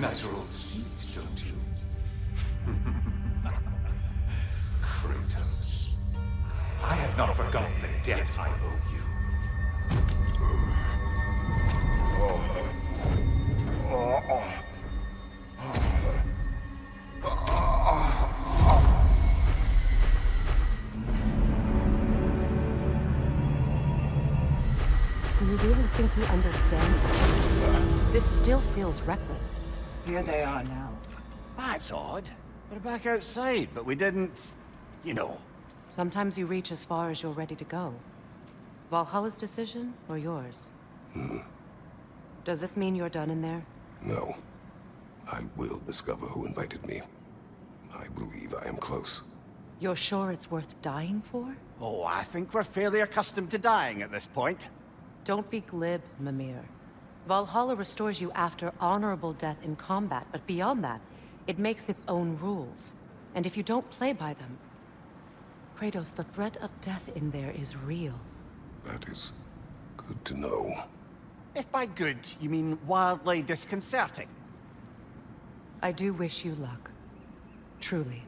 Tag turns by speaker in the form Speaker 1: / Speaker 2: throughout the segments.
Speaker 1: natural seed, don't you? Kratos. I have not forgotten the debt I owe you.
Speaker 2: Do you really think he understands this? This still feels reckless.
Speaker 3: Here they are now.
Speaker 4: That's odd. We're back outside, but we didn't... you know.
Speaker 2: Sometimes you reach as far as you're ready to go. Valhalla's decision, or yours? Does this mean you're done in there?
Speaker 5: No. I will discover who invited me. I believe I am close.
Speaker 2: You're sure it's worth dying for?
Speaker 4: Oh, I think we're fairly accustomed to dying at this point.
Speaker 2: Don't be glib, Mimir. Valhalla restores you after honorable death in combat, but beyond that, it makes its own rules. And if you don't play by them... Kratos, the threat of death in there is real.
Speaker 5: That is good to know.
Speaker 4: If by good, you mean wildly disconcerting.
Speaker 2: I do wish you luck. Truly.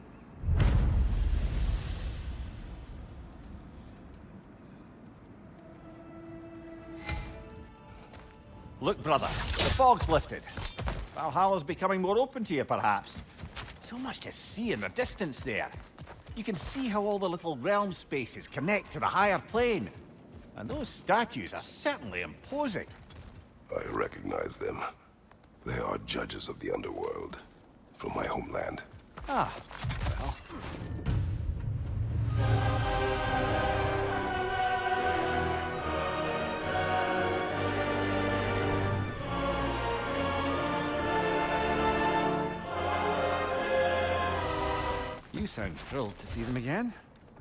Speaker 4: Look, brother, the fog's lifted. Valhalla's becoming more open to you, perhaps. So much to see in the distance there. You can see how all the little realm spaces connect to the higher plane. And those statues are certainly imposing.
Speaker 5: I recognize them. They are judges of the underworld. From my homeland.
Speaker 4: Ah, well... You sound thrilled to see them again.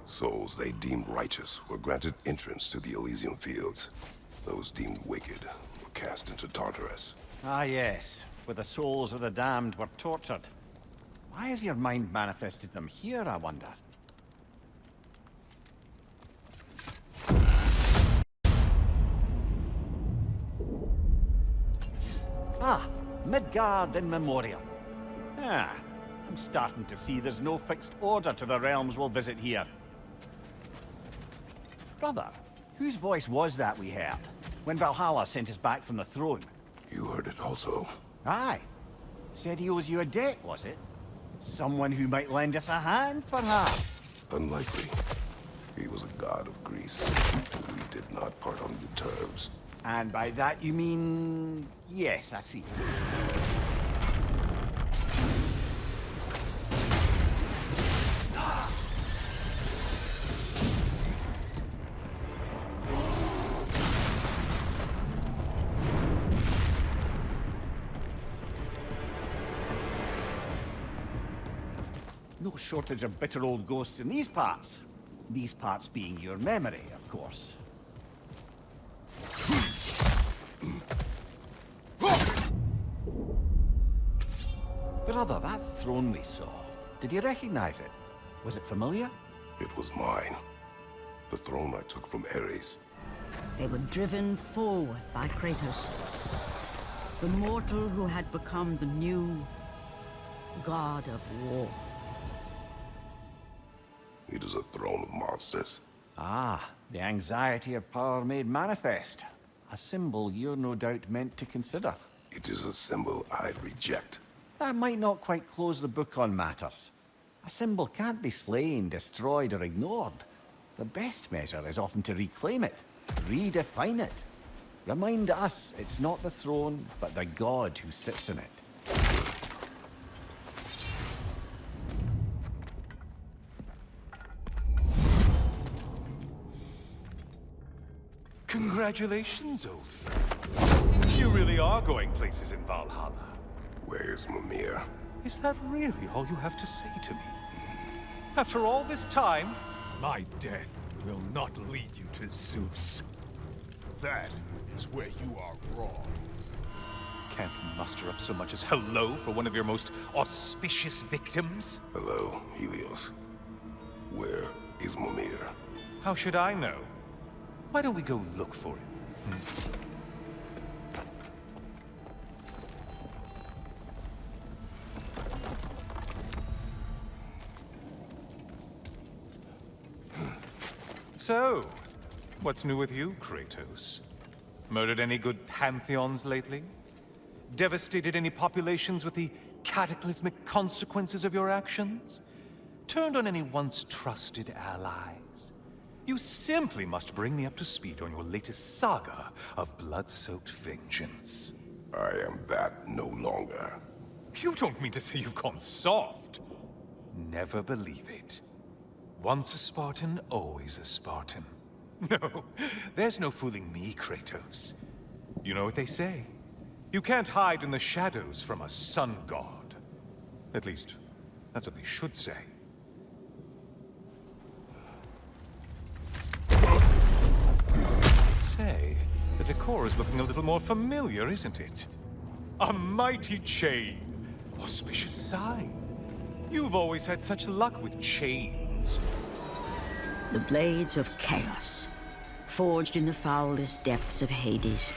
Speaker 5: Souls they deemed righteous were granted entrance to the Elysium Fields. Those deemed wicked were cast into Tartarus.
Speaker 4: Ah, yes. Where the souls of the damned were tortured. Why has your mind manifested them here, I wonder? Ah, Midgard in Memoriam. Ah, I'm starting to see there's no fixed order to the realms we'll visit here. Brother, whose voice was that we heard when Valhalla sent us back from the throne?
Speaker 5: You heard it also.
Speaker 4: Aye. Said he owes you a debt, was it? Someone who might lend us a hand, perhaps?
Speaker 5: Unlikely. He was a god of Greece. We did not part on good terms.
Speaker 4: And by that you mean... yes, I see. No shortage of bitter old ghosts in these parts. These parts being your memory, of course. Brother, that throne we saw, did you recognize it? Was it familiar?
Speaker 5: It was mine. The throne I took from Ares.
Speaker 6: They were driven forward by Kratos, the mortal who had become the new god of war.
Speaker 5: It is a throne of monsters.
Speaker 4: Ah, the anxiety of power made manifest. A symbol you're no doubt meant to consider.
Speaker 5: It is a symbol I reject.
Speaker 4: That might not quite close the book on matters. A symbol can't be slain, destroyed, or ignored. The best measure is often to reclaim it, redefine it. Remind us it's not the throne, but the god who sits in it.
Speaker 1: Congratulations, old friend. You really are going places in Valhalla.
Speaker 5: Where's Mimir?
Speaker 1: Is that really all you have to say to me? After all this time?
Speaker 7: My death will not lead you to Zeus. That is where you are wrong.
Speaker 1: Can't muster up so much as hello for one of your most auspicious victims?
Speaker 5: Hello, Helios. Where is Mimir?
Speaker 1: How should I know? Why don't we go look for him? So, what's new with you, Kratos? Murdered any good pantheons lately? Devastated any populations with the cataclysmic consequences of your actions? Turned on any once trusted allies? You simply must bring me up to speed on your latest saga of blood-soaked vengeance.
Speaker 5: I am that no longer.
Speaker 1: You don't mean to say you've gone soft? Never believe it. Once a Spartan, always a Spartan. No, there's no fooling me, Kratos. You know what they say? You can't hide in the shadows from a sun god. At least, that's what they should say. Say, the decor is looking a little more familiar, isn't it? A mighty chain. Auspicious sign. You've always had such luck with chains.
Speaker 6: The blades of chaos, forged in the foulest depths of Hades.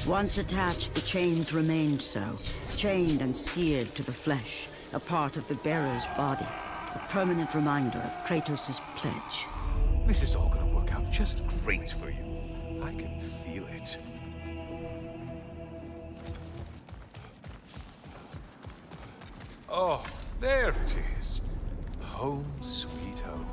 Speaker 6: Once attached, the chains remained so, chained and seared to the flesh, a part of the bearer's body, a permanent reminder of Kratos' pledge.
Speaker 1: This is all gonna work out just great for you. I can feel it. Oh, there it is. Home sweet home.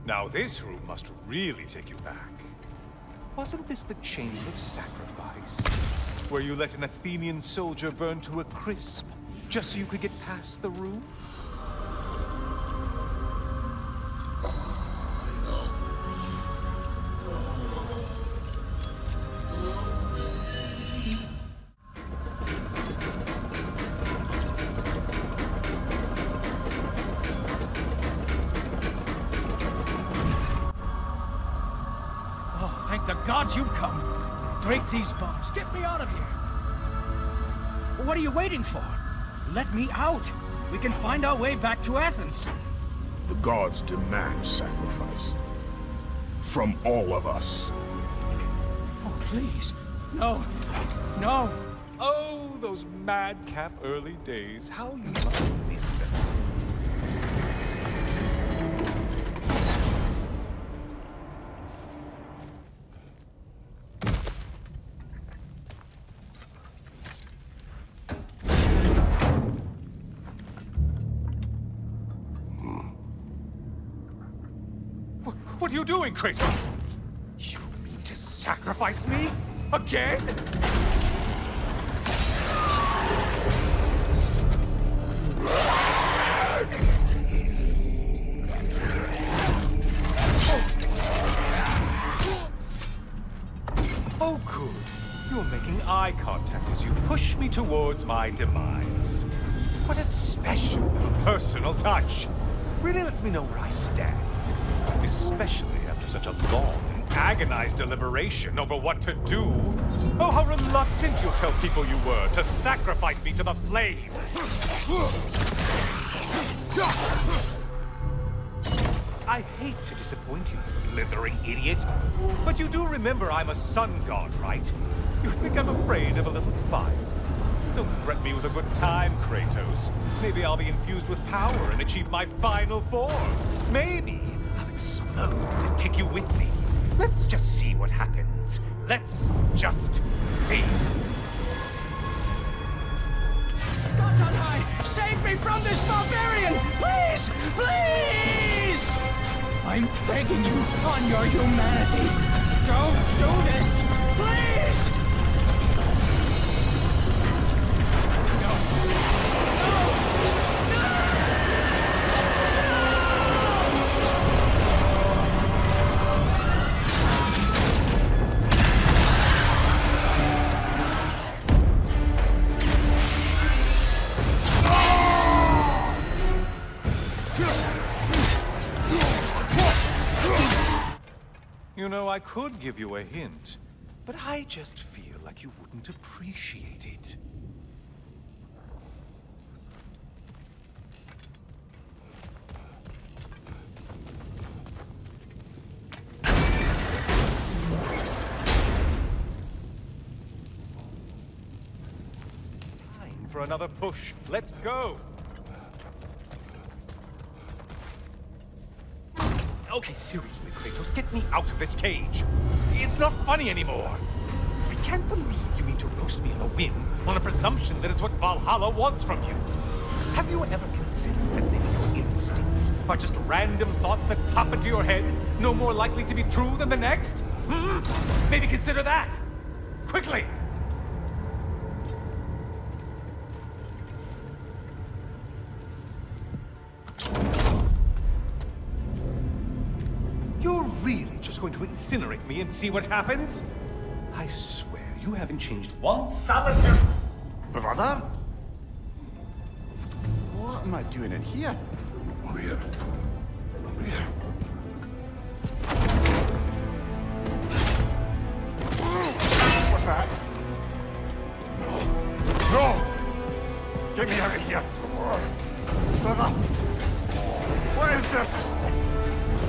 Speaker 1: Now this room must really take you back. Wasn't this the Chamber of Sacrifice? Where you let an Athenian soldier burn to a crisp, just so you could get past the room?
Speaker 3: Thank the gods you've come. Break these bars. Get me out of here. What are you waiting for? Let me out. We can find our way back to Athens.
Speaker 7: The gods demand sacrifice. From all of us.
Speaker 3: Oh, please. No. No.
Speaker 1: Oh, those madcap early days. How you must miss them. What are you doing, Kratos? You mean to sacrifice me? Again? Oh, good. You're making eye contact as you push me towards my demise. What a special personal touch. Really lets me know where I stand. Especially after such a long and agonized deliberation over what to do. Oh, how reluctant you'll tell people you were to sacrifice me to the flame. I hate to disappoint you, blithering idiot. But you do remember I'm a sun god, right? You think I'm afraid of a little fire? Don't threaten me with a good time, Kratos. Maybe I'll be infused with power and achieve my final form. Maybe I'll explode and take you with me. Let's just see what happens. Let's just see.
Speaker 3: Gods on high, save me from this barbarian! Please! Please! I'm begging you on your humanity. Don't do this! Please! No! No! No!
Speaker 1: You know, I could give you a hint, but I just feel like you wouldn't appreciate it. Time for another push. Let's go! Okay, seriously, Kratos, get me out of this cage. It's not funny anymore. I can't believe you mean to roast me on a whim, on a presumption that it's what Valhalla wants from you. Have you ever considered that maybe your instincts are just random thoughts that pop into your head, no more likely to be true than the next? Hmm? Maybe consider that. Quickly! You're really just going to incinerate me and see what happens? I swear, you haven't changed one solitary...
Speaker 4: Brother? What am I doing in here?
Speaker 5: Over here. Over here.
Speaker 4: What's that? No! Get me out of here! Brother! What is this?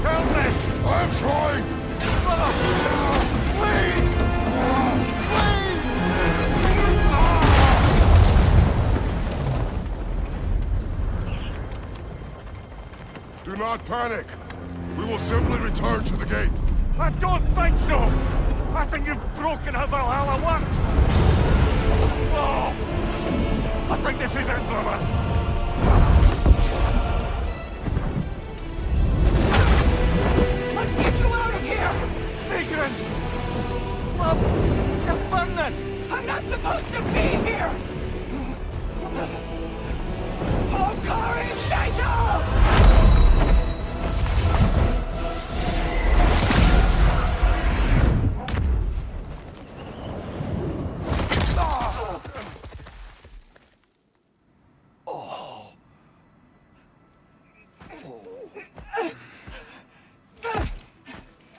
Speaker 4: Help me!
Speaker 5: I'm trying!
Speaker 4: Brother! Please!
Speaker 5: Do not panic. We will simply return to the gate.
Speaker 4: I don't think so! I think you've broken how Valhalla works! Oh! I think this is it, brother!
Speaker 3: Let's get you out of here!
Speaker 4: Sigrun! Mom! You're burning!
Speaker 3: I'm not supposed to be here! Oh, Kari, Nigel!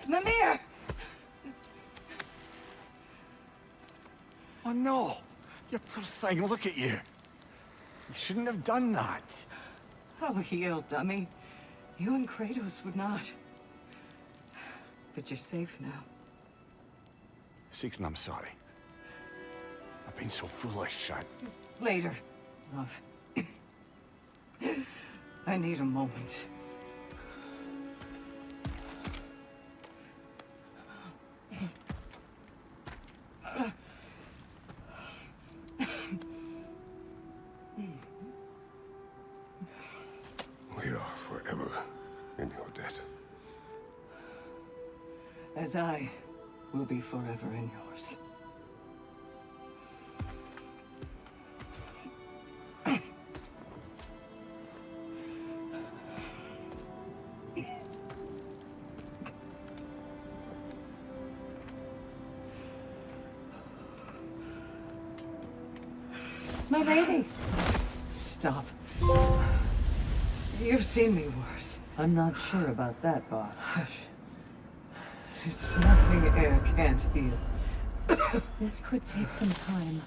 Speaker 3: Mimir!
Speaker 4: Oh no! You poor thing, look at you! You shouldn't have done that.
Speaker 3: Oh, heal, dummy. You and Kratos would not. But you're safe now.
Speaker 4: Sigrun, I'm sorry. I've been so foolish.
Speaker 3: Later, love. I need a moment.
Speaker 5: We are forever in your debt.
Speaker 3: As I will be forever in yours. My lady! Stop. You've seen me worse.
Speaker 8: I'm not sure about that, boss.
Speaker 3: Hush. It's nothing air can't heal.
Speaker 8: This could take some time.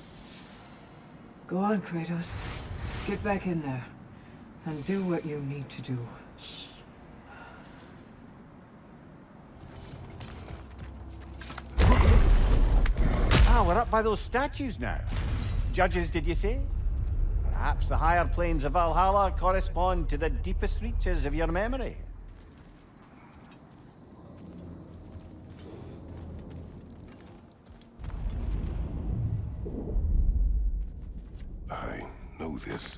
Speaker 3: Go on, Kratos. Get back in there. And do what you need to do.
Speaker 4: Ah, we're up by those statues now. Judges, did you say? Perhaps the higher planes of Valhalla correspond to the deepest reaches of your memory.
Speaker 5: I know this.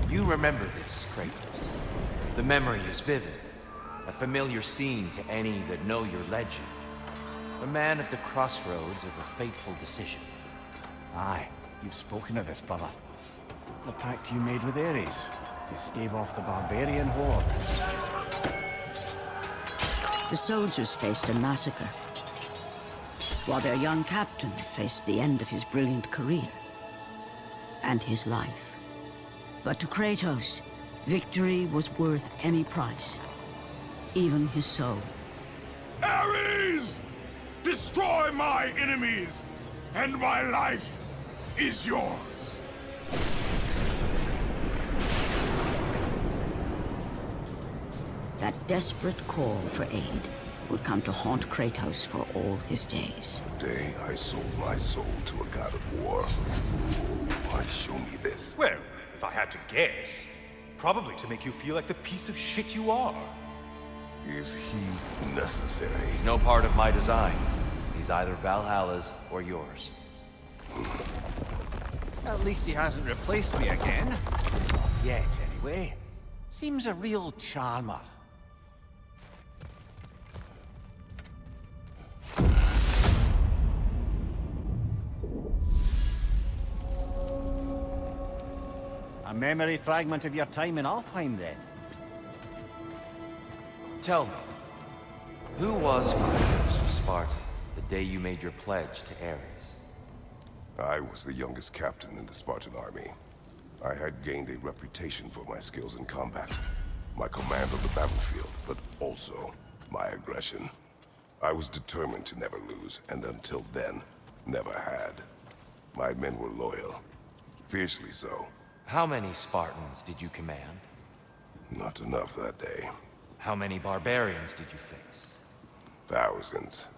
Speaker 9: You remember this, Kratos. The memory is vivid. A familiar scene to any that know your legend. A man at the crossroads of a fateful decision.
Speaker 4: Aye, you've spoken of this, brother. The pact you made with Ares to stave off the barbarian horde.
Speaker 6: The soldiers faced a massacre, while their young captain faced the end of his brilliant career and his life. But to Kratos, Victory was worth any price, even his soul.
Speaker 7: Ares! Destroy my enemies, and my life is yours.
Speaker 6: That desperate call for aid would come to haunt Kratos for all his days.
Speaker 5: The day I sold my soul to a god of war. Why show me this?
Speaker 1: Well, if I had to guess, probably to make you feel like the piece of shit you are.
Speaker 5: Is he necessary?
Speaker 9: He's no part of my design. He's either Valhalla's or yours.
Speaker 4: At least he hasn't replaced me again. Yet, anyway. Seems a real charmer. A memory fragment of your time in Alfheim, then?
Speaker 9: Tell me, who was Kratos of Sparta the day you made your pledge to Ares?
Speaker 5: I was the youngest captain in the Spartan army. I had gained a reputation for my skills in combat, my command of the battlefield, but also my aggression. I was determined to never lose, and until then, never had. My men were loyal, fiercely so.
Speaker 9: How many Spartans did you command?
Speaker 5: Not enough that day.
Speaker 9: How many barbarians did you face?
Speaker 5: Thousands.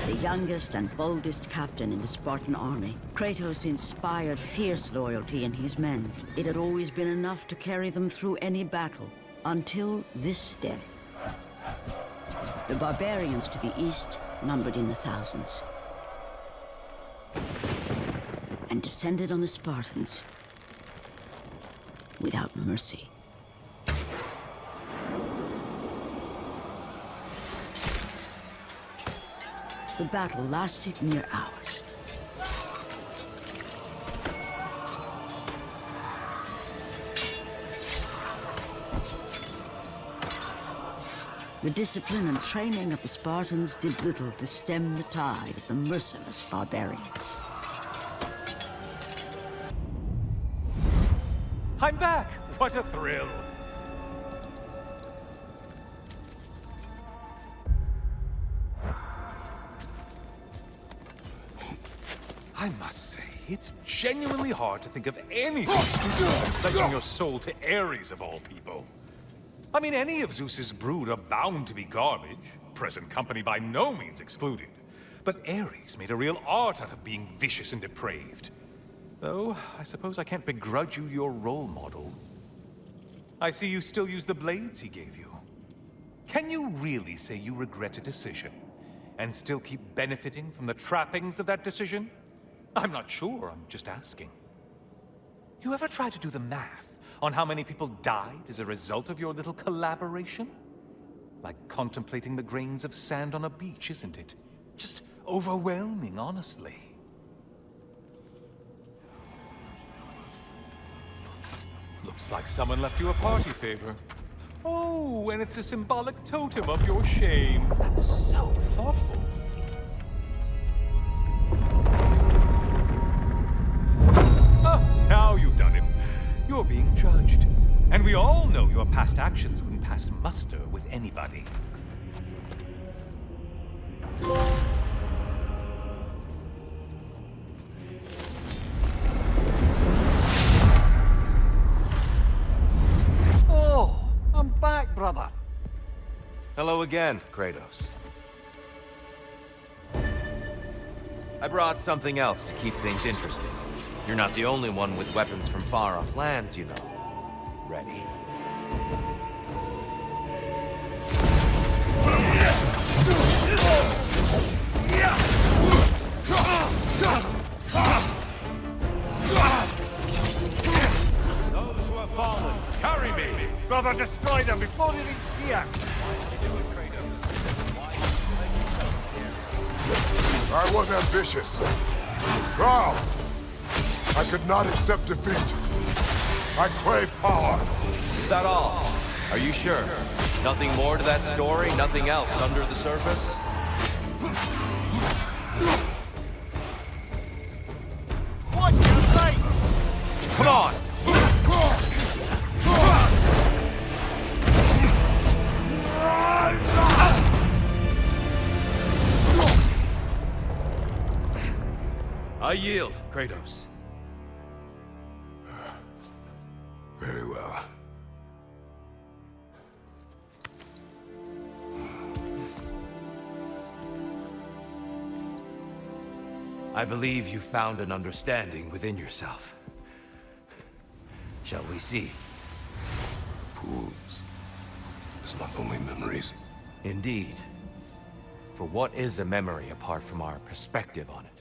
Speaker 6: The youngest and boldest captain in the Spartan army, Kratos inspired fierce loyalty in his men. It had always been enough to carry them through any battle, until this day. The barbarians to the east numbered in the thousands, and descended on the Spartans without mercy. The battle lasted near hours. The discipline and training of the Spartans did little to stem the tide of the merciless barbarians.
Speaker 1: I'm back! What a thrill! I must say, it's genuinely hard to think of anything stupider than pledging your soul to Ares of all people. I mean, any of Zeus's brood are bound to be garbage, present company by no means excluded. But Ares made a real art out of being vicious and depraved. Though, I suppose I can't begrudge you your role model. I see you still use the blades he gave you. Can you really say you regret a decision, and still keep benefiting from the trappings of that decision? I'm not sure, I'm just asking. You ever try to do the math on how many people died as a result of your little collaboration? Like contemplating the grains of sand on a beach, isn't it? Just overwhelming, honestly. Looks like someone left you a party favor. Oh, and it's a symbolic totem of your shame. That's so thoughtful. Oh, now you've done it. You're being judged. And we all know your past actions wouldn't pass muster with anybody.
Speaker 4: Oh, I'm back, brother.
Speaker 9: Hello again, Kratos. I brought something else to keep things interesting. You're not the only one with weapons from far-off lands, you know. Ready?
Speaker 1: Those who have fallen, carry me!
Speaker 4: Brother, destroy them before they reach here.
Speaker 5: I was ambitious. Proud. I could not accept defeat. I crave power.
Speaker 9: Is that all? Are you sure? Nothing more to that story? Nothing else under the surface?
Speaker 4: What you say?
Speaker 9: Come on! yield, Kratos.
Speaker 5: Very well.
Speaker 9: I believe you found an understanding within yourself. Shall we see?
Speaker 5: Fools. It's not only memories.
Speaker 9: Indeed. For what is a memory apart from our perspective on it?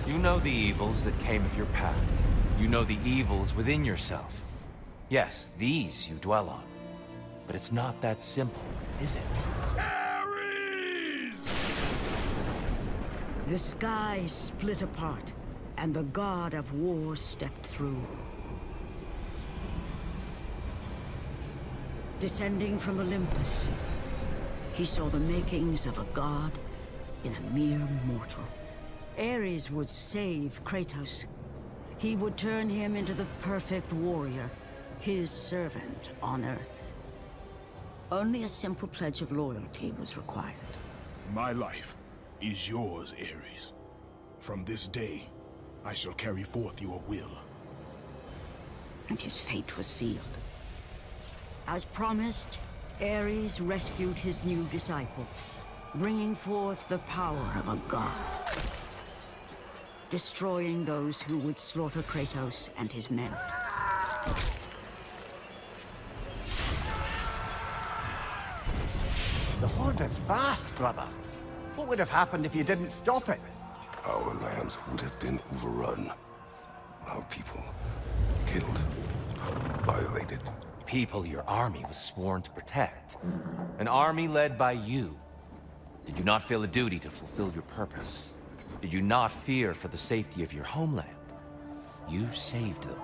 Speaker 9: You know the evils that came of your path. You know the evils within yourself. Yes, these you dwell on. But it's not that simple, is it?
Speaker 6: The sky split apart, and the god of war stepped through. Descending from Olympus, he saw the makings of a god in a mere mortal. Ares would save Kratos. He would turn him into the perfect warrior, his servant on Earth. Only a simple pledge of loyalty was required.
Speaker 7: My life is yours, Ares. From this day, I shall carry forth your will.
Speaker 6: And his fate was sealed. As promised, Ares rescued his new disciple, bringing forth the power of a god, destroying those who would slaughter Kratos and his men.
Speaker 4: The Horde is vast, brother. What would have happened if you didn't stop it?
Speaker 5: Our lands would have been overrun. Our people killed, violated.
Speaker 9: People your army was sworn to protect. An army led by you. Did you not feel a duty to fulfill your purpose? Did you not fear for the safety of your homeland? You saved them.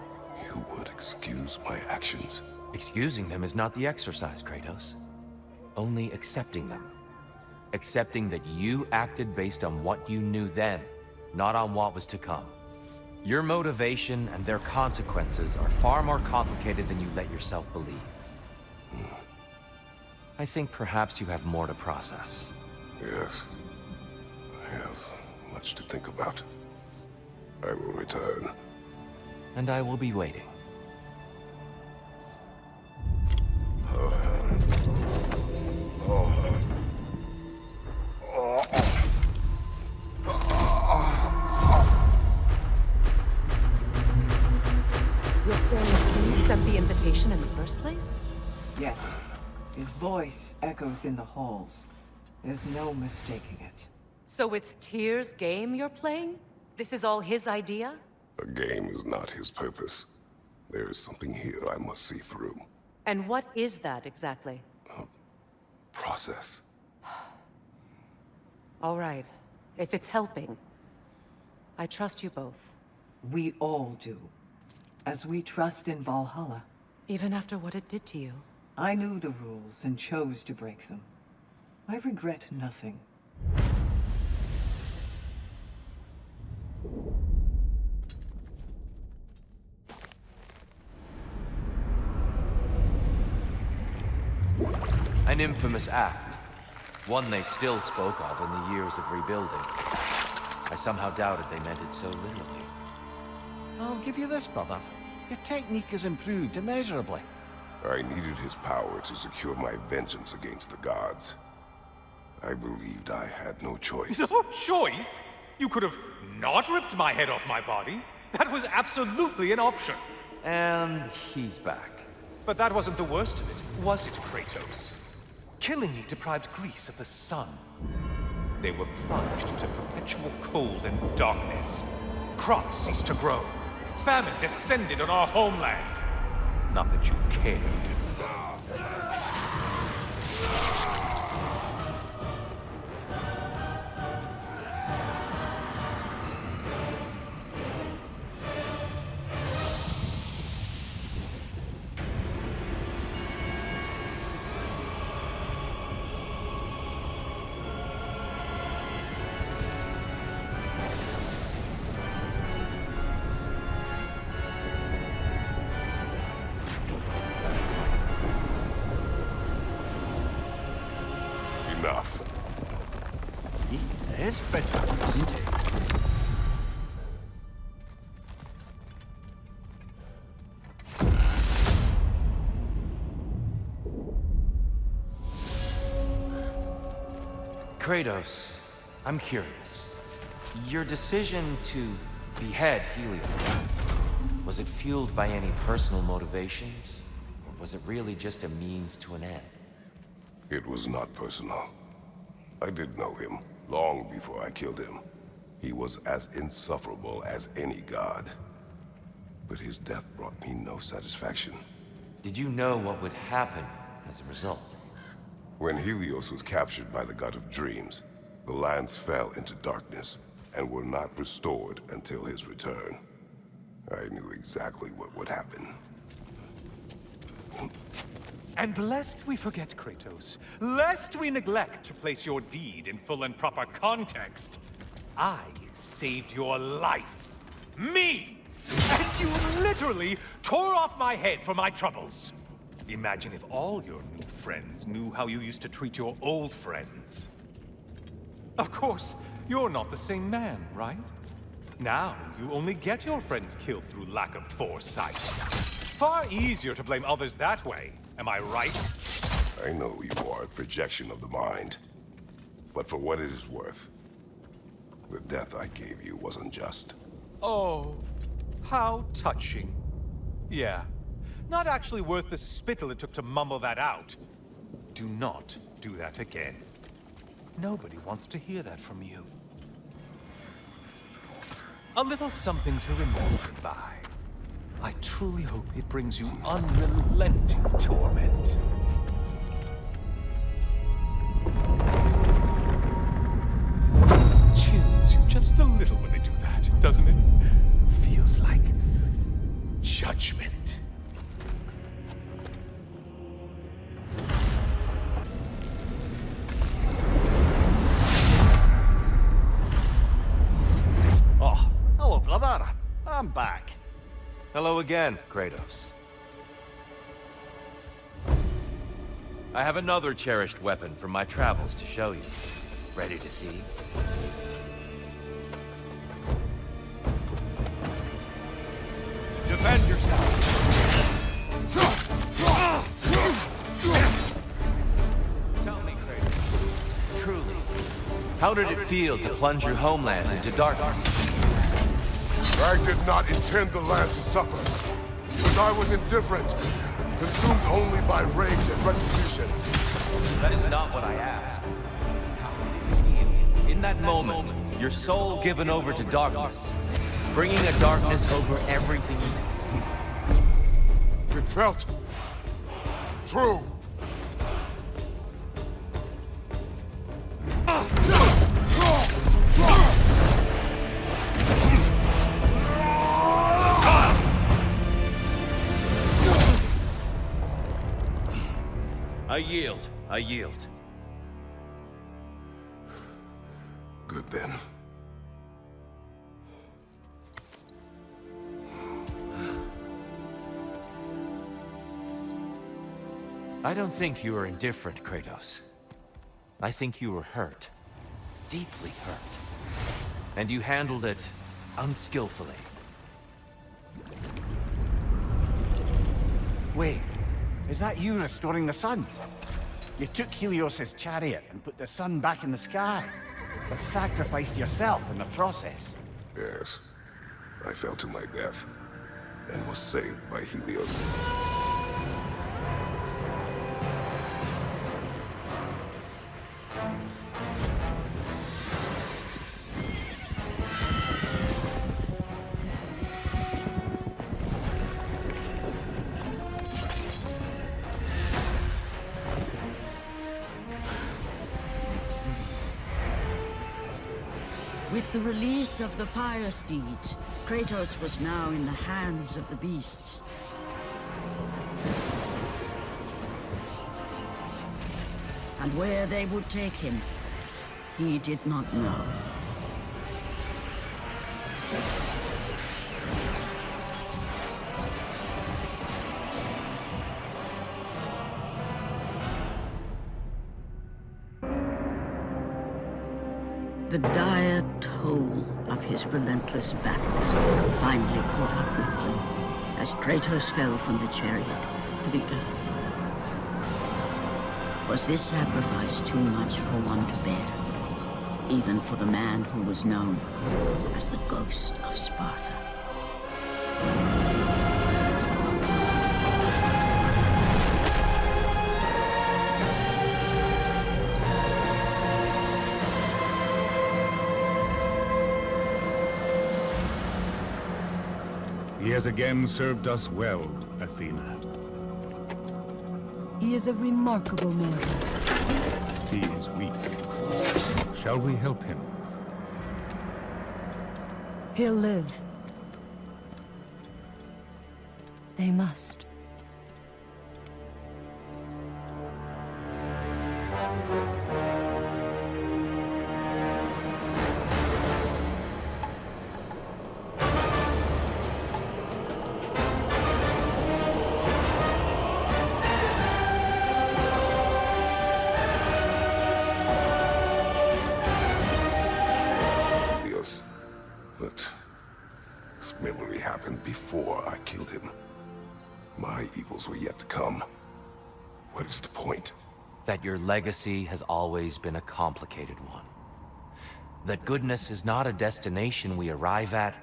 Speaker 5: You would excuse my actions.
Speaker 9: Excusing them is not the exercise, Kratos. Only accepting them. Accepting that you acted based on what you knew then, not on what was to come. Your motivation and their consequences are far more complicated than you let yourself believe. I think perhaps you have more to process.
Speaker 5: Yes. I have much to think about. I will return.
Speaker 9: And I will be waiting.
Speaker 2: Sent the invitation in the first place?
Speaker 8: Yes. His voice echoes in the halls. There's no mistaking it.
Speaker 2: So it's Tyr's game you're playing? This is all his idea?
Speaker 5: A game is not his purpose. There is something here I must see through.
Speaker 2: And what is that exactly?
Speaker 5: Process.
Speaker 2: All right. If it's helping, I trust you both.
Speaker 8: We all do. As we trust in Valhalla.
Speaker 2: Even after what it did to you.
Speaker 8: I knew the rules and chose to break them. I regret nothing.
Speaker 9: An infamous act. One they still spoke of in the years of rebuilding. I somehow doubted they meant it so literally.
Speaker 4: I'll give you this, brother. Your technique has improved immeasurably.
Speaker 5: I needed his power to secure my vengeance against the gods. I believed I had no choice.
Speaker 1: No choice? You could have not ripped my head off my body. That was absolutely an option.
Speaker 9: And he's back.
Speaker 1: But that wasn't the worst of it, was it, Kratos? Killing me deprived Greece of the sun. They were plunged into perpetual cold and darkness. Crops ceased to grow. Famine descended on our homeland. Not that you cared.
Speaker 4: It is bitter, isn't it?
Speaker 9: Kratos, I'm curious. Your decision to behead Helios, was it fueled by any personal motivations? Or was it really just a means to an end?
Speaker 5: It was not personal. I did know him, long before I killed him. He was as insufferable as any god. But his death brought me no satisfaction.
Speaker 9: Did you know what would happen as a result?
Speaker 5: When Helios was captured by the god of dreams, the lands fell into darkness and were not restored until his return. I knew exactly what would happen.
Speaker 1: And lest we forget, Kratos, lest we neglect to place your deed in full and proper context, I saved your life. Me! And you literally tore off my head for my troubles. Imagine if all your new friends knew how you used to treat your old friends. Of course, you're not the same man, right? Now, you only get your friends killed through lack of foresight. Far easier to blame others that way, am I right?
Speaker 5: I know you are a projection of the mind. But for what it is worth, the death I gave you was unjust.
Speaker 1: Oh, how touching. Yeah, not actually worth the spittle it took to mumble that out. Do not do that again. Nobody wants to hear that from you. A little something to remember by. I truly hope it brings you unrelenting torment. Chills you just a little when they do that, doesn't it? Feels like judgment.
Speaker 4: Oh, hello, brother. I'm back.
Speaker 9: Hello again, Kratos. I have another cherished weapon from my travels to show you. Ready to see?
Speaker 1: Defend yourself! Tell me, Kratos.
Speaker 9: Truly, how did it feel to plunge your homeland into darkness?
Speaker 5: I did not intend the land to suffer, but I was indifferent, consumed only by rage and retribution.
Speaker 9: That is not what I asked. How did it feel? In that moment, your soul given over to darkness, bringing a darkness over everything you can see.
Speaker 5: It felt true.
Speaker 9: I yield.
Speaker 5: Good then.
Speaker 9: I don't think you were indifferent, Kratos. I think you were hurt. Deeply hurt. And you handled it unskillfully.
Speaker 4: Wait, is that you restoring the sun? You took Helios' chariot and put the sun back in the sky, but sacrificed yourself in the process.
Speaker 5: Yes. I fell to my death, and was saved by Helios.
Speaker 6: With the release of the fire steeds, Kratos was now in the hands of the beasts. And where they would take him, he did not know. The dire toll of his relentless battles finally caught up with him as Kratos fell from the chariot to the earth. Was this sacrifice too much for one to bear? even for the man who was known as the Ghost of Sparta.
Speaker 10: He has again served us well, Athena.
Speaker 11: He is a remarkable mortal.
Speaker 10: He is weak. Shall we help him?
Speaker 11: He'll live. They must.
Speaker 5: But this memory happened before I killed him. My evils were yet to come. What is the point?
Speaker 9: That your legacy has always been a complicated one. That goodness is not a destination we arrive at,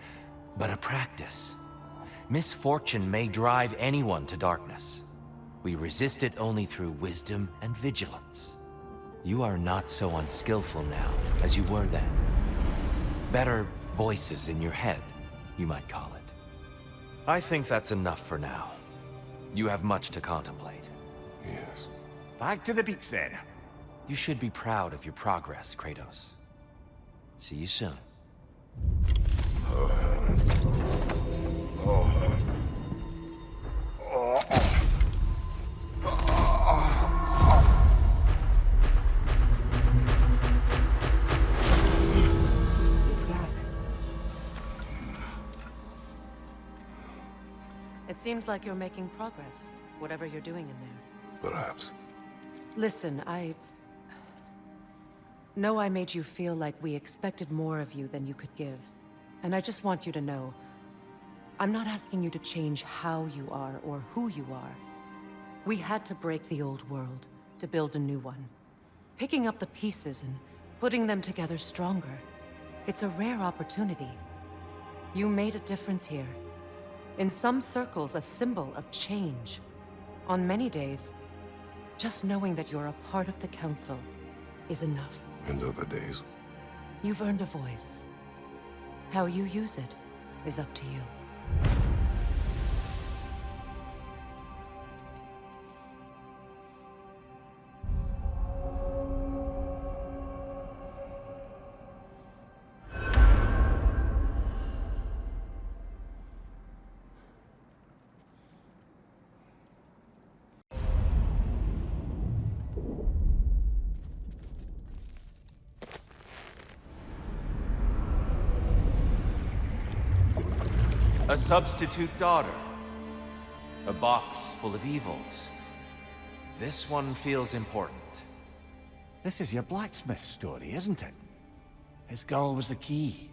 Speaker 9: but a practice. Misfortune may drive anyone to darkness. We resist it only through wisdom and vigilance. You are not so unskillful now as you were then. Better voices in your head, you might call it. I think that's enough for now. You have much to contemplate.
Speaker 5: Yes.
Speaker 4: Back to the beach then.
Speaker 9: You should be proud of your progress, Kratos. See you soon.
Speaker 2: It seems like you're making progress, whatever you're doing in there.
Speaker 5: Perhaps.
Speaker 2: Listen, I know I made you feel like we expected more of you than you could give. And I just want you to know, I'm not asking you to change how you are or who you are. We had to break the old world to build a new one. Picking up the pieces and putting them together stronger. It's a rare opportunity. You made a difference here. In some circles, a symbol of change. On many days, just knowing that you're a part of the Council is enough.
Speaker 5: And other days?
Speaker 2: You've earned a voice. How you use it is up to you.
Speaker 9: A substitute daughter. A box full of evils. This one feels important.
Speaker 4: This is your blacksmith story, isn't it? His girl was the key,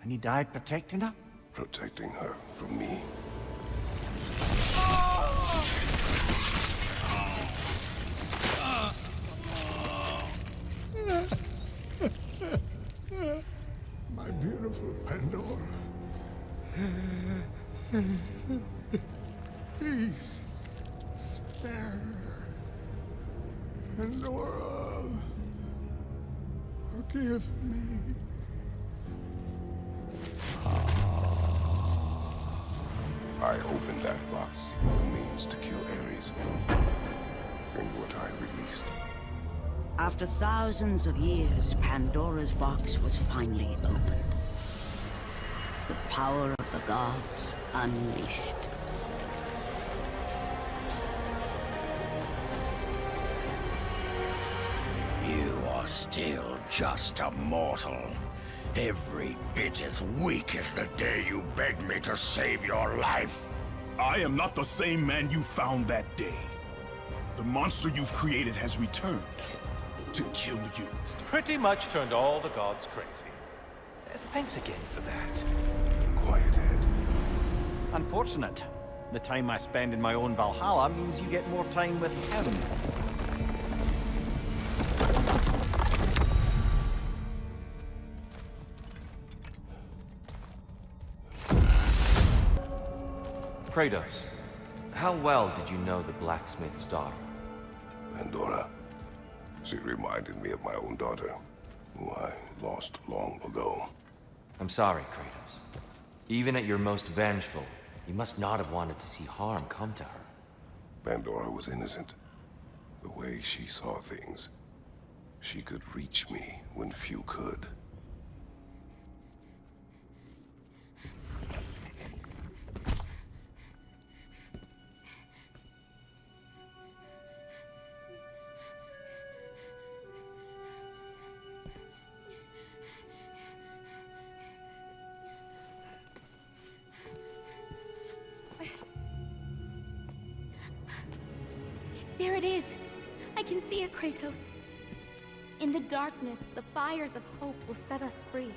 Speaker 4: and he died protecting her?
Speaker 5: Protecting her from me.
Speaker 7: My beautiful Pandora. Please, spare her. Pandora, forgive me.
Speaker 5: I opened that box seeking the means to kill Ares. And what I released.
Speaker 6: After thousands of years, Pandora's box was finally opened. The power of the gods unleashed.
Speaker 12: You are still just a mortal. Every bit as weak as the day you begged me to save your life.
Speaker 7: I am not the same man you found that day. The monster you've created has returned to kill you.
Speaker 1: Pretty much turned all the gods crazy. Thanks again for that.
Speaker 5: Quiet head.
Speaker 4: Unfortunate. The time I spend in my own Valhalla means you get more time with him.
Speaker 9: Kratos, how well did you know the blacksmith's daughter?
Speaker 5: Pandora. She reminded me of my own daughter, who I lost long ago.
Speaker 9: I'm sorry, Kratos. Even at your most vengeful, you must not have wanted to see harm come to her.
Speaker 5: Pandora was innocent. The way she saw things, she could reach me when few could.
Speaker 13: There it is! I can see it, Kratos. In the darkness, the fires of hope will set us free.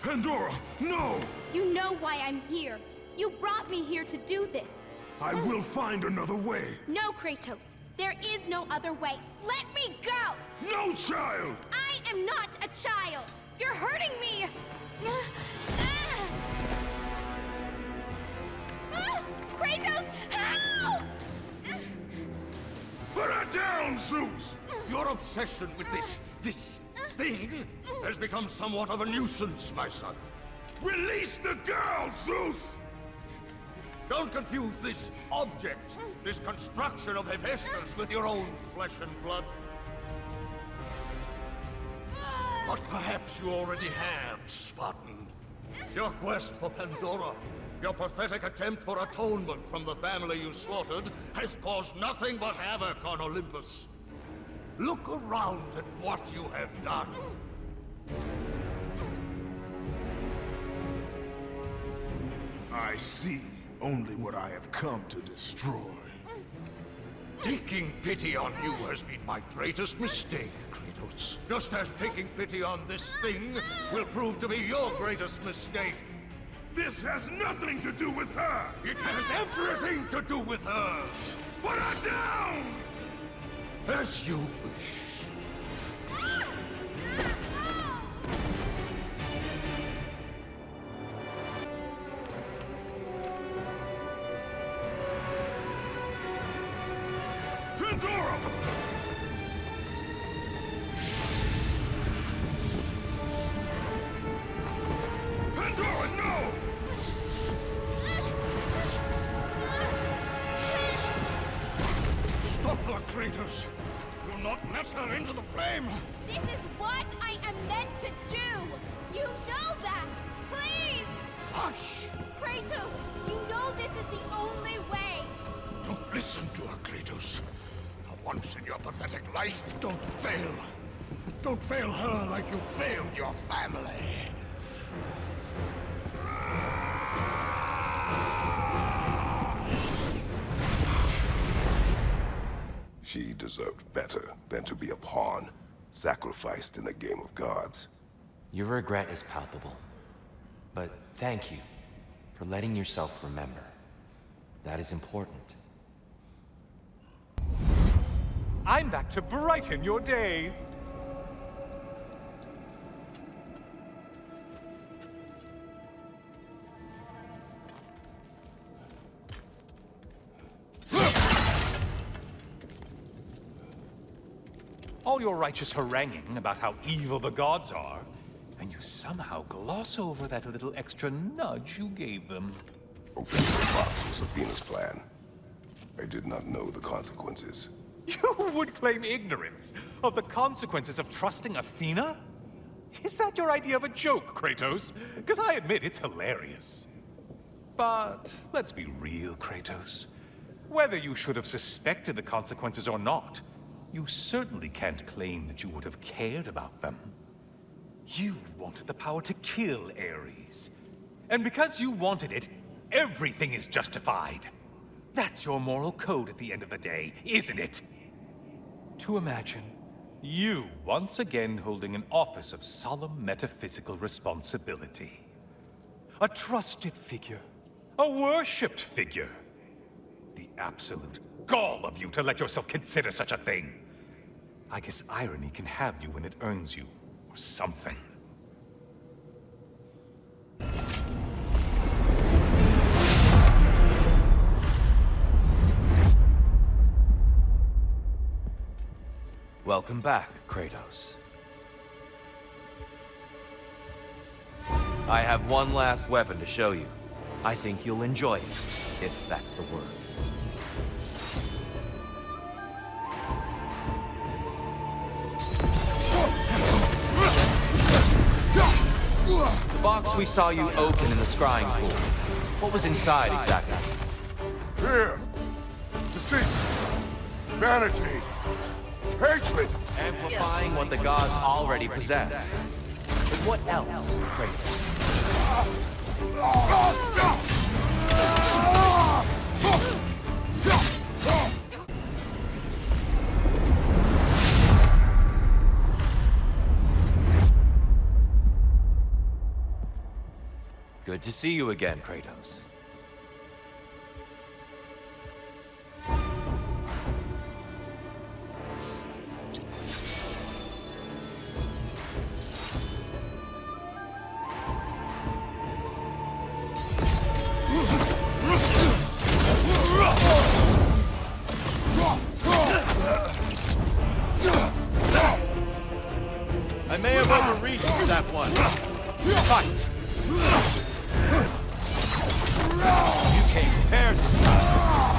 Speaker 7: Pandora, no!
Speaker 13: You know why I'm here. You brought me here to do this.
Speaker 7: I will find another way.
Speaker 13: No, Kratos. There is no other way. Let me go!
Speaker 7: No, child!
Speaker 13: I am not a child! You're hurting me! Kratos, help!
Speaker 7: Put her down, Zeus! Your obsession with this thing has become somewhat of a nuisance, my son. Release the girl, Zeus! Don't confuse this object, this construction of Hephaestus with your own flesh and blood. But perhaps you already have, Spartan. Your quest for Pandora, your pathetic attempt for atonement from the family you slaughtered, has caused nothing but havoc on Olympus. Look around at what you have done. I see only what I have come to destroy. Taking pity on you has been my greatest mistake, Kratos. Just as taking pity on this thing will prove to be your greatest mistake. This has nothing to do with her! It has everything to do with her! Put her down! As you wish. Pandora! Pandora, no! Stop her, Kratos! Do not let her into the flame!
Speaker 13: This is what I am meant to do! You know that! Please!
Speaker 7: Hush!
Speaker 13: Kratos, you know this is the only way!
Speaker 7: Don't listen to her, Kratos. For once in your pathetic life, don't fail. Don't fail her like you failed your family.
Speaker 5: She deserved better than to be a pawn, sacrificed in a game of gods.
Speaker 9: Your regret is palpable. But thank you for letting yourself remember. That is important.
Speaker 1: I'm back to brighten your day. All your righteous haranguing about how evil the gods are, and you somehow gloss over that little extra nudge you gave them.
Speaker 5: Opening the box was Athena's plan. I did not know the consequences.
Speaker 1: You would claim ignorance of the consequences of trusting Athena? Is that your idea of a joke, Kratos? Because I admit it's hilarious. But let's be real, Kratos. Whether you should have suspected the consequences or not, you certainly can't claim that you would have cared about them. You wanted the power to kill Ares. And because you wanted it, everything is justified. That's your moral code at the end of the day, isn't it? To imagine you once again holding an office of solemn metaphysical responsibility. A trusted figure. A worshipped figure. The absolute gall of you to let yourself consider such a thing. I guess irony can have you when it earns you, or something.
Speaker 9: Welcome back, Kratos. I have one last weapon to show you. I think you'll enjoy it, if that's the word. The box we saw you open in the scrying pool. What was inside exactly?
Speaker 5: Fear, deceit, vanity, hatred.
Speaker 9: Amplifying what the gods already possess. But what else, Kratos? Good to see you again, Kratos. I may have overreached with that one. Fight! You came prepared this time.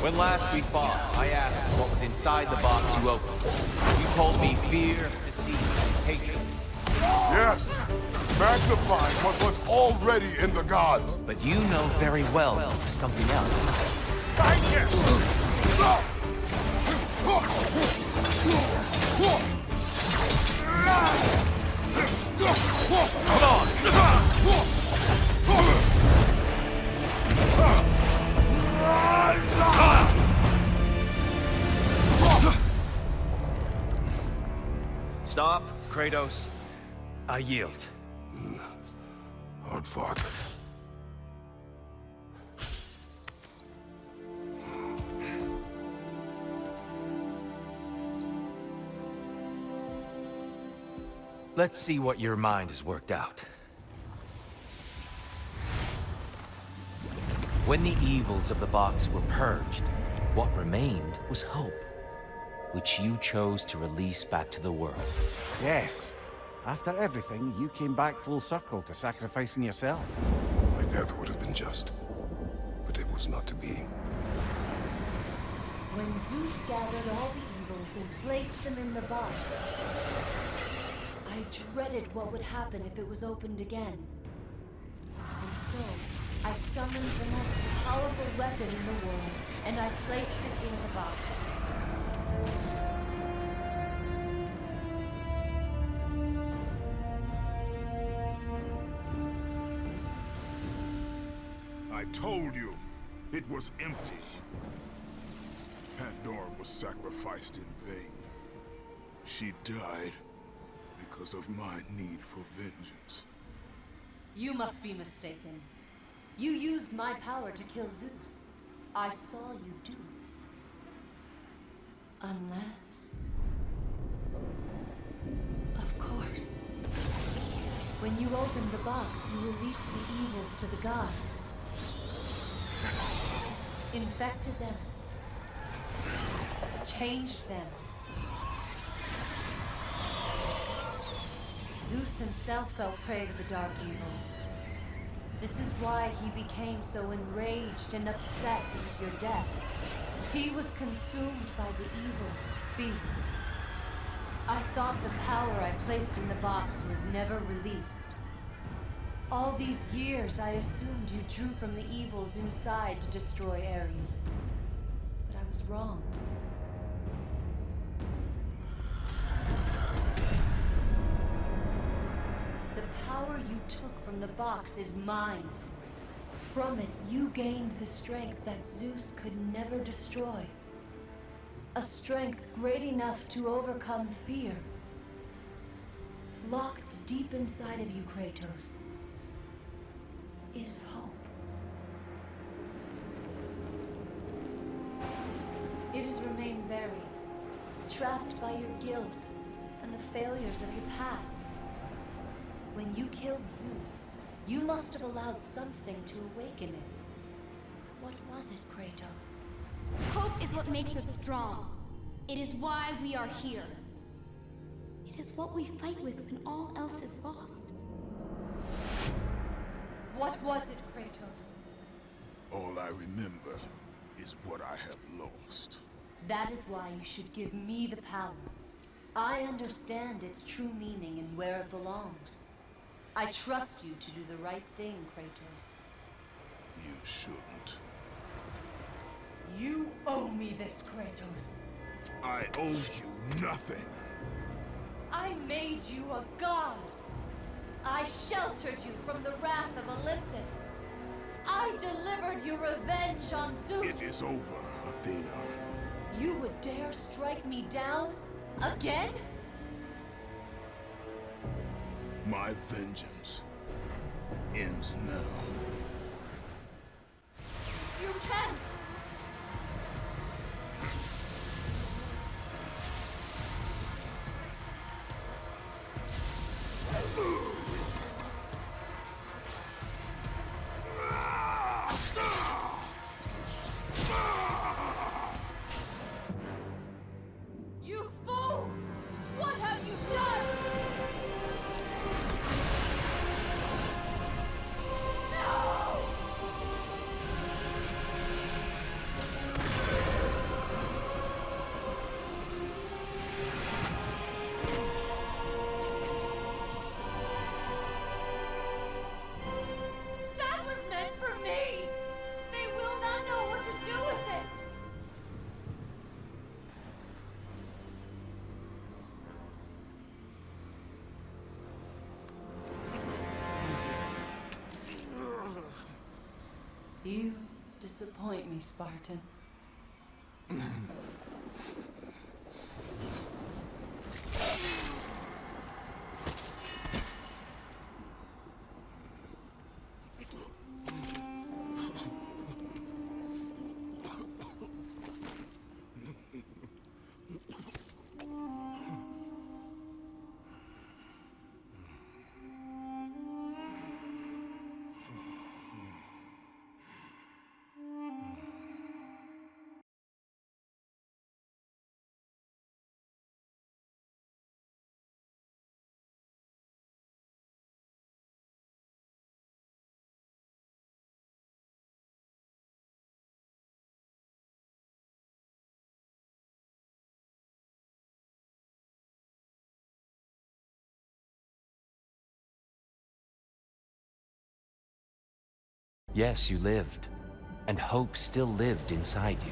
Speaker 9: When last we fought, I asked what was inside the box you opened. You told me fear, deceit, and hatred.
Speaker 5: Yes, magnifying what was already in the gods.
Speaker 9: But you know very well there's something else.
Speaker 5: Thank you!
Speaker 9: Come on! Stop, Kratos. I yield.
Speaker 5: Hard fought.
Speaker 9: Let's see what your mind has worked out. When the evils of the box were purged, what remained was hope, which you chose to release back to the world.
Speaker 4: Yes. After everything, you came back full circle to sacrificing yourself.
Speaker 5: My death would have been just, but it was not to be.
Speaker 14: When Zeus gathered all the evils and placed them in the box, I dreaded what would happen if it was opened again. And so, I summoned the most powerful weapon in the world, and I placed it in the box.
Speaker 7: I told you, it was empty. Pandora was sacrificed in vain. She died because of my need for vengeance.
Speaker 14: You must be mistaken. You used my power to kill Zeus. I saw you do it. Unless... Of course. When you opened the box, you released the evils to the gods. Infected them. Changed them. Zeus himself fell prey to the dark evils. This is why he became so enraged and obsessed with your death. He was consumed by the evil, fear. I thought the power I placed in the box was never released. All these years, I assumed you drew from the evils inside to destroy Ares. But I was wrong. The power you took from the box is mine. From it, you gained the strength that Zeus could never destroy. A strength great enough to overcome fear. Locked deep inside of you, Kratos, is hope. It has remained buried, trapped by your guilt and the failures of your past. When you killed Zeus, you must have allowed something to awaken it. What was it, Kratos?
Speaker 13: Hope is what makes us strong. It is why we are here. It is what we fight with when all else is lost.
Speaker 14: What was it, Kratos?
Speaker 10: All I remember is what I have lost.
Speaker 14: That is why you should give me the power. I understand its true meaning and where it belongs. I trust you to do the right thing, Kratos.
Speaker 10: You shouldn't.
Speaker 14: You owe me this, Kratos.
Speaker 10: I owe you nothing.
Speaker 14: I made you a god. I sheltered you from the wrath of Olympus. I delivered you revenge on Zeus.
Speaker 10: It is over, Athena.
Speaker 14: You would dare strike me down? Again?
Speaker 10: My vengeance ends now.
Speaker 14: You can't! You fool! What have you done? No! That was meant for me! They will not know what to do with it! You disappoint me, Spartan.
Speaker 9: Yes, you lived. And hope still lived inside you.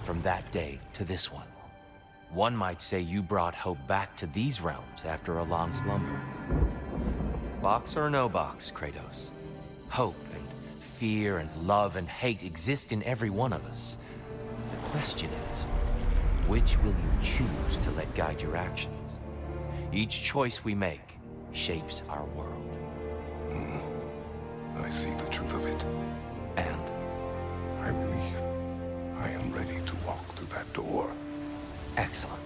Speaker 9: From that day to this one. One might say you brought hope back to these realms after a long slumber. Box or no box, Kratos. Hope and fear and love and hate exist in every one of us. The question is, which will you choose to let guide your actions? Each choice we make shapes our world.
Speaker 5: I see the truth of it.
Speaker 9: And?
Speaker 5: I believe I am ready to walk through that door.
Speaker 9: Excellent.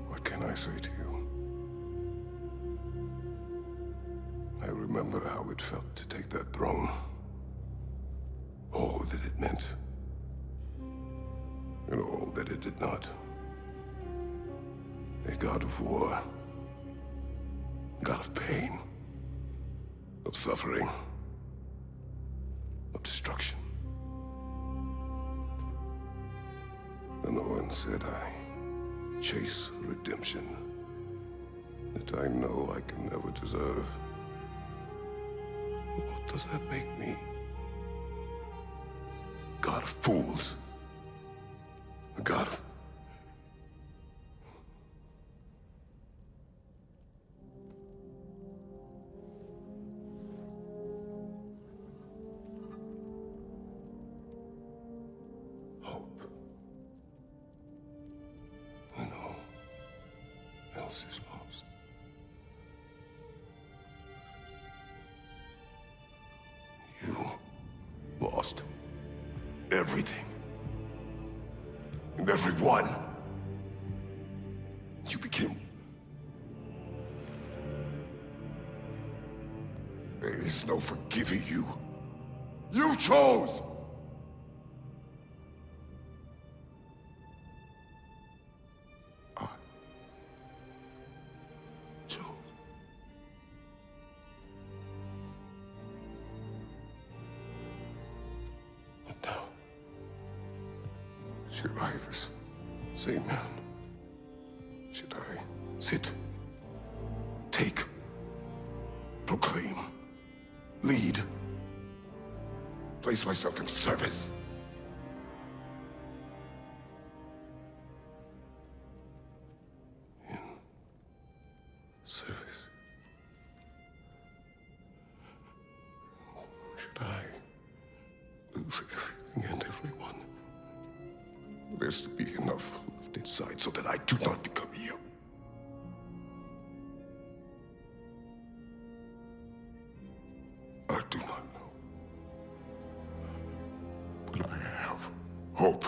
Speaker 5: What can I say to you? I remember how it felt to take that throne. All that it meant. And all that it did not. A god of war. God of pain. Of suffering. Of destruction. And the one said I chase redemption that I know I can never deserve. What does that make me? God of fools. A god of... else is lost. You lost everything. And everyone. You became... There is no forgiving you. You chose! I chose. And now, should I, this same man, should I sit, take, proclaim, lead, place myself in service? In service? Should I lose everything and everyone? There's to be enough left inside so that I do not become you. I do not know. But I have hope.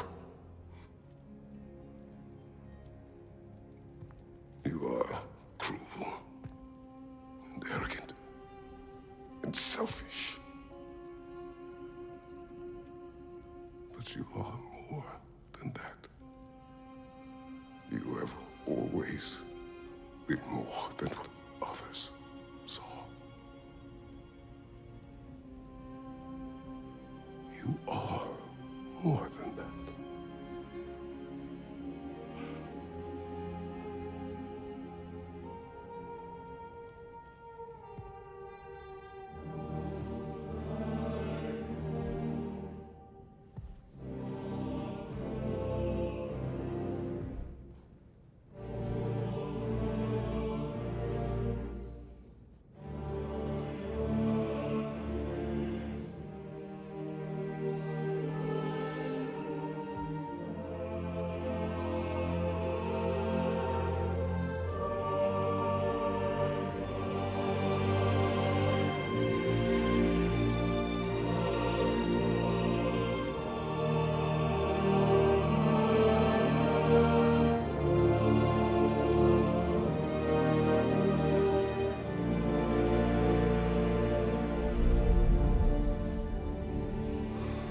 Speaker 5: You are cruel and arrogant and selfish. But you are more than that. You have always been more than what others saw. You are more than that.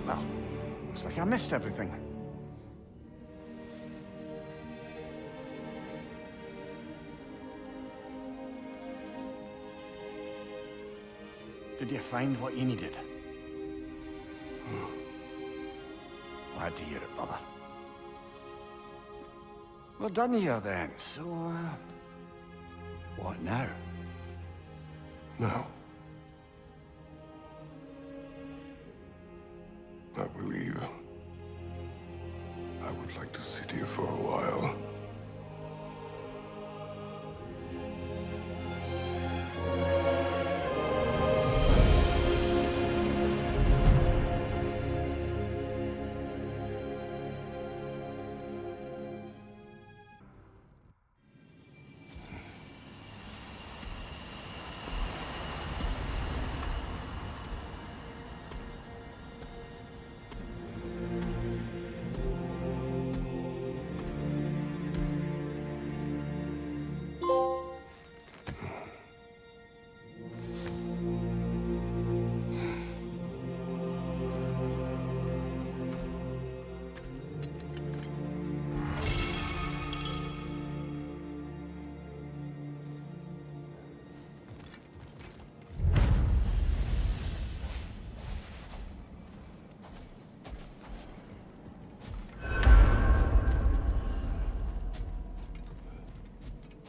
Speaker 4: Well, looks like I missed everything. Did you find what you needed? Glad to hear it, brother. We're done here then, so, what now?
Speaker 5: Now, I believe I would like to sit here for a while.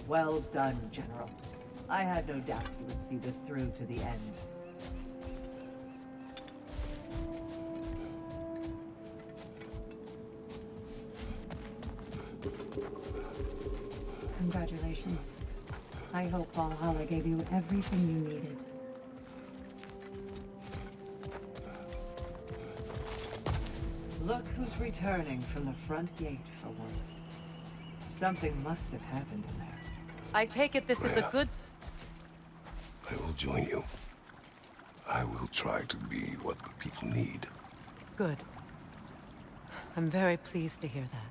Speaker 8: Well done, General. I had no doubt you would see this through to the end.
Speaker 11: Congratulations. I hope Valhalla gave you everything you needed.
Speaker 8: Look who's returning from the front gate for once. Something must have happened in there.
Speaker 2: I take it this is a good...
Speaker 5: I will join you. I will try to be what the people need.
Speaker 2: Good. I'm very pleased to hear that.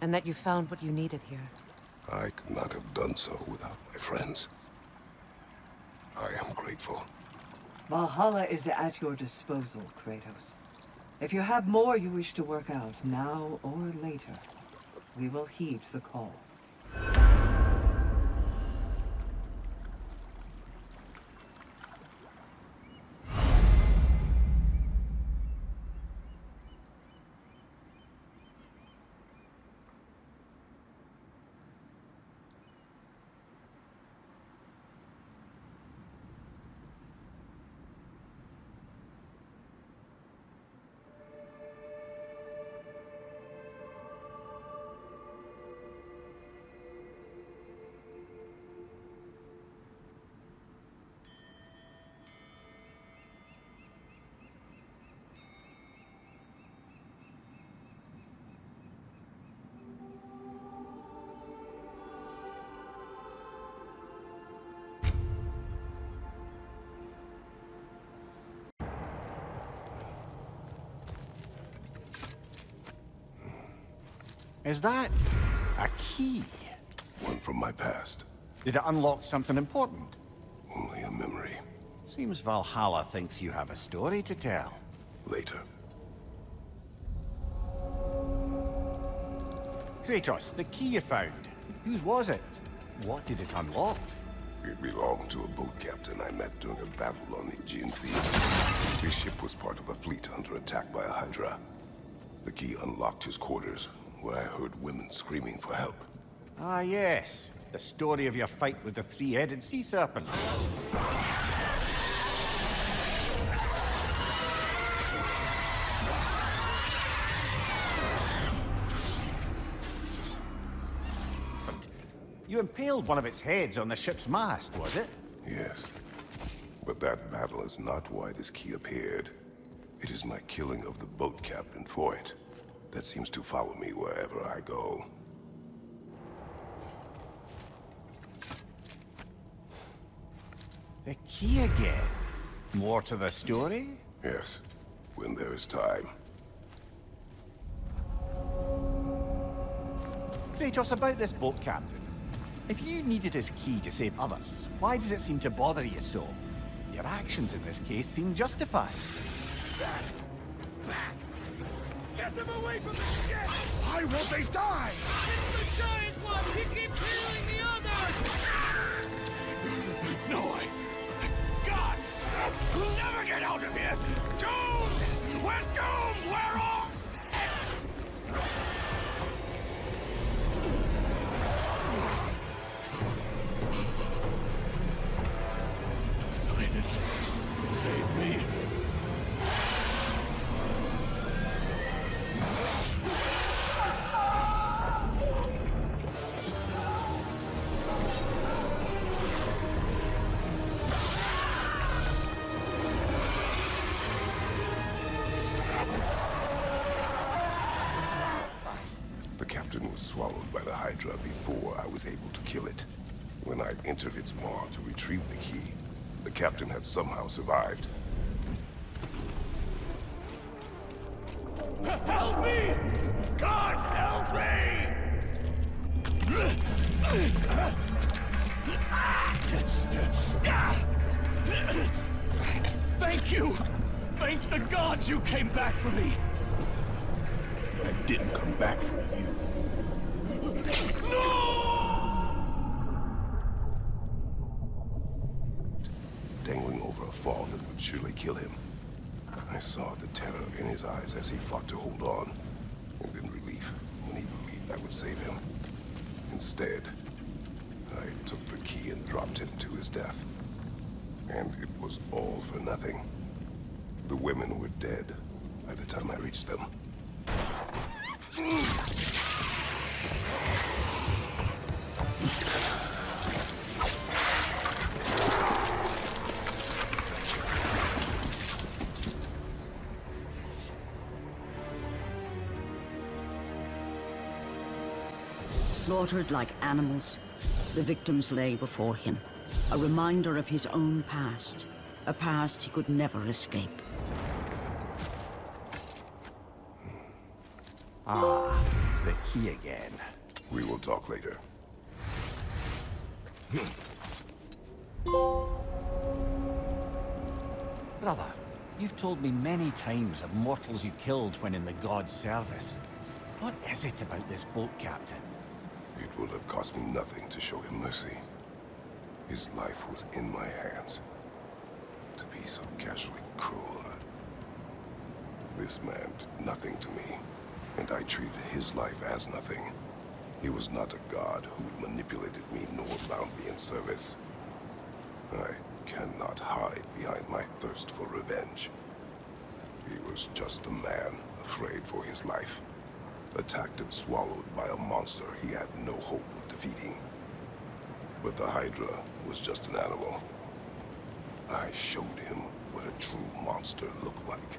Speaker 2: And that you found what you needed here.
Speaker 5: I could not have done so without my friends. I am grateful.
Speaker 8: Valhalla is at your disposal, Kratos. If you have more you wish to work out, now or later, we will heed the call.
Speaker 4: Is that a key?
Speaker 5: One from my past.
Speaker 4: Did it unlock something important?
Speaker 5: Only a memory.
Speaker 4: Seems Valhalla thinks you have a story to tell.
Speaker 5: Later.
Speaker 4: Kratos, the key you found. Whose was it? What did it unlock?
Speaker 5: It belonged to a boat captain I met during a battle on the Aegean Sea. His ship was part of a fleet under attack by a Hydra. The key unlocked his quarters, where I heard women screaming for help.
Speaker 4: Ah, yes. The story of your fight with the three-headed sea serpent. But you impaled one of its heads on the ship's mast, was it?
Speaker 5: Yes. But that battle is not why this key appeared. It is my killing of the boat captain for it that seems to follow me wherever I go.
Speaker 4: The key again. More to the story?
Speaker 5: Yes, when there is time.
Speaker 4: Kratos, about this boat captain. If you needed his key to save others, why does it seem to bother you so? Your actions in this case seem justified.
Speaker 7: Back! Back! Get them away from the ship! Why won't they die?
Speaker 3: It's the giant one! He keeps healing the others!
Speaker 7: No, God! We'll never get out of here! Doomed! We're doomed! We're off! Sign it. Save me.
Speaker 5: The captain was swallowed by the Hydra before I was able to kill it. When I entered its maw to retrieve the key, the captain had somehow survived.
Speaker 7: Help me! God, help me! Thank you! Thank the gods you came back for me!
Speaker 10: I didn't come back for you.
Speaker 5: Dangling over a fall that would surely kill him. I saw the terror in his eyes as he fought to hold on, and then relief when he believed I would save him. Instead, I took the key and dropped him to his death. And it was all for nothing. The women were dead by the time I reached them.
Speaker 6: Slaughtered like animals, The victims lay before him, a reminder of his own past, a past he could never escape.
Speaker 4: Ah, the key again.
Speaker 5: We will talk later.
Speaker 4: Brother, you've told me many times of mortals you killed when in the god's service. What is it about this boat captain?
Speaker 5: It would have cost me nothing to show him mercy. His life was in my hands. To be so casually cruel. This man did nothing to me, and I treated his life as nothing. He was not a god who manipulated me nor bound me in service. I cannot hide behind my thirst for revenge. He was just a man afraid for his life, attacked and swallowed by a monster he had no hope of defeating. But the Hydra was just an animal. I showed him what a true monster looked like.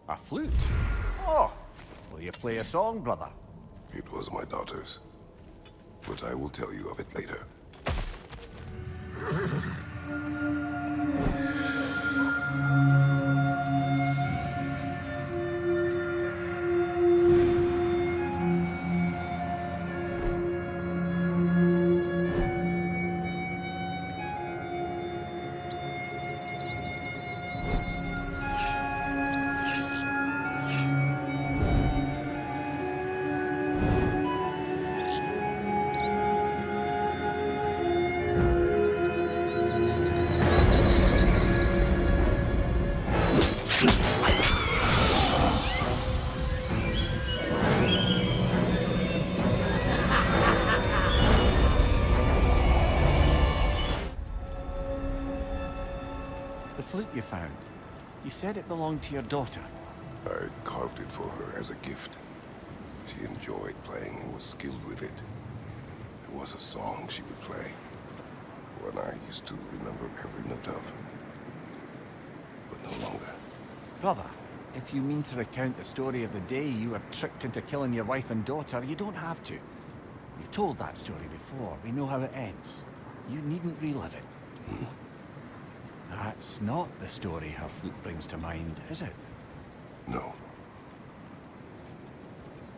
Speaker 4: A flute? Oh, will you play a song, brother?
Speaker 5: It was my daughter's, but I will tell you of it later.
Speaker 4: The flute you found. You said it belonged to your daughter.
Speaker 5: I carved it for her as a gift. She enjoyed playing and was skilled with it. It was a song she would play, one I used to remember every note of. But no longer.
Speaker 4: Brother, if you mean to recount the story of the day you were tricked into killing your wife and daughter, you don't have to. You've told that story before. We know how it ends. You needn't relive it. That's not the story her flute brings to mind, is it?
Speaker 5: No.